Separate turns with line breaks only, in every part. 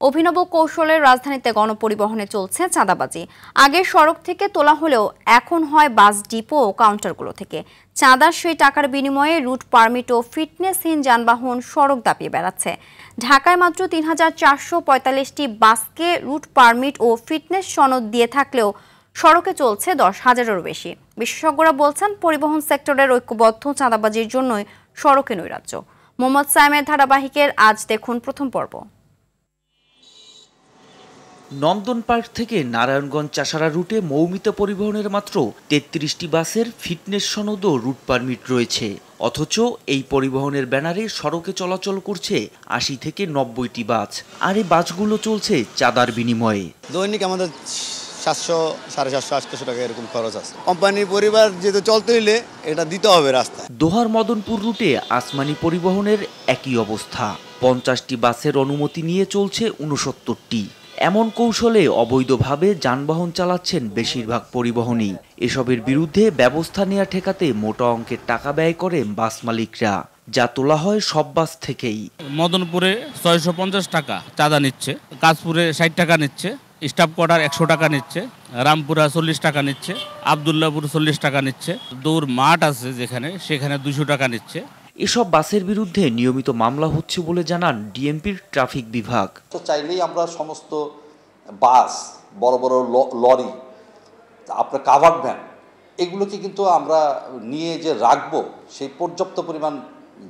অভিনব কৌশলে রাজধানীতে গণপরিবহনে চলছে চাঁদাবাজি। আগে সড়ক থেকে তোলা হলেও এখন হয় বাস ডিপো ও কাউন্টারগুলো থেকে। চাঁদার সেই টাকার বিনিময়ে রুট পারমিট ও ফিটনেসহীন যানবাহন সড়ক দাপিয়ে বেড়াচ্ছে। ঢাকায় মাত্র ৩,৪৪৫টি বাসকে রুট পারমিট ও ফিটনেস সনদ দিয়ে থাকলেও সড়কে চলছে ১০,০০০-এরও বেশি। বিশেষজ্ঞরা বলছেন, পরিবহন সেক্টরের ঐক্যবদ্ধ চাঁদাবাজির জন্যই সড়কে নৈরাজ্য। মোহাম্মদ সায়েমের ধারাবাহিকের আজ দেখুন প্রথম পর্ব।
নন্দন পার্ক থেকে নারায়ণগঞ্জ চাষারা রুটে মৌমিতা পরিবহনের মাত্র ৩৩টি বাসের ফিটনেস সনদ ও রুট পারমিট রয়েছে। অথচ এই পরিবহনের ব্যানারে সড়কে চলাচল করছে ৮০ থেকে ৯০টি বাস। আর এই বাসগুলো চলছে চাঁদার বিনিময়ে।
দৈনিক আমাদের ৭০০, ৭৫০, ৮০০ টাকা এরকম খরচ আছে। কোম্পানির পরিবার যেহেতু চলতে হইলে এটা দিতে হবে রাস্তায়।
দোহার মদনপুর রুটে আসমানি পরিবহনের একই অবস্থা। ৫০টি বাসের অনুমতি নিয়ে চলছে ৬৯টি। এমন কৌশলে অবৈধভাবে যানবাহন চালাচ্ছেন বেশিরভাগ পরিবহনই। এসবের বিরুদ্ধে ব্যবস্থা নেওয়া ঠেকাতে মোটা অঙ্কের টাকা ব্যয় করে বাস মালিকরা, যা তোলা হয় সব বাস থেকেই।
মদনপুরে ৬৫০ টাকা চাঁদা নিচ্ছে, কাশপুরে ৬০ টাকা নিচ্ছে, স্টাফ কোয়ার্টার ১০০ টাকা নিচ্ছে, রামপুরা ৪০ টাকা নিচ্ছে, আবদুল্লাপুর ৪০ টাকা নিচ্ছে, দৌড় মাঠ আছে সেখানে ২০০ টাকা নিচ্ছে।
এসব বাসের বিরুদ্ধে নিয়মিত মামলা হচ্ছে বলে জানান ডিএমপির ট্রাফিক বিভাগ।
তো চাইলেই আমরা সমস্ত বাস, বড় বড় লরি, আপনার কাভার্ড ভ্যান, এগুলোকে কিন্তু আমরা নিয়ে যে রাখবো, সেই পর্যাপ্ত পরিমাণ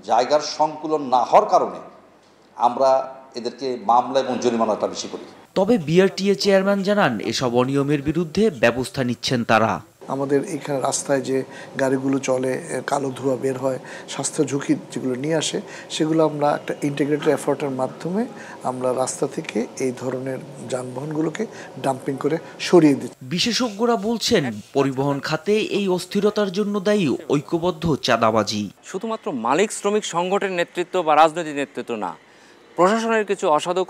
জায়গার সংকুলন না হওয়ার কারণে আমরা এদেরকে মামলা এবং জরিমানাটা বেশি করি।
তবে বিআরটিএ চেয়ারম্যান জানান, এসব অনিয়মের বিরুদ্ধে ব্যবস্থা নিচ্ছেন তারা।
আমাদের এখানে রাস্তায় যে গাড়িগুলো চলে, কালো ধোঁয়া বের হয়, স্বাস্থ্য ঝুঁকি যেগুলো নিয়ে আসে, সেগুলো আমরা একটা ইন্টিগ্রেটেড এফোর্টের মাধ্যমে আমরা রাস্তা থেকে এই ধরনের যানবাহনগুলোকে ডাম্পিং করে সরিয়ে দিই।
বিশেষজ্ঞরা বলছেন, পরিবহন খাতে এই অস্থিরতার জন্য দায়ী ঐক্যবদ্ধ চাঁদাবাজি।
শুধুমাত্র মালিক শ্রমিক সংগঠনের নেতৃত্ব বা রাজনৈতিক নেতৃত্ব না, প্রশাসনের কিছু অসাধু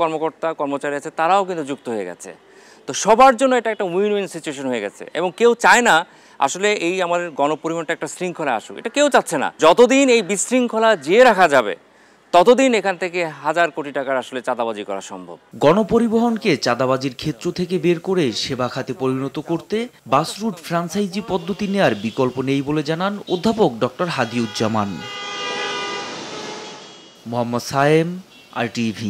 কর্মচারী আছে, তারাও কিন্তু যুক্ত হয়ে গেছে। তো সবার জন্য এটা একটা উইন উইন সিচুয়েশন হয়ে গেছে এবং কেউ চায় না আসলে এই আমাদের গণপরিবহনটা একটা শৃঙ্খলা আসুক। এটা কেউ চাচ্ছে না। যতদিন এই বিশৃঙ্খলা জিয়ে রাখা যাবে, ততদিন এখান থেকে হাজার কোটি টাকার আসলে চাঁদাবাজি করা সম্ভব।
গণপরিবহনকে চাঁদাবাজির ক্ষেত্র থেকে বের করে সেবা খাতে পরিণত করতে বাস রুট ফ্র্যাঞ্চাইজি পদ্ধতি নেয়ার বিকল্প নেই বলে জানান অধ্যাপক ডক্টর হাদিউজ্জামান। মোহাম্মদ সায়েম, RTV।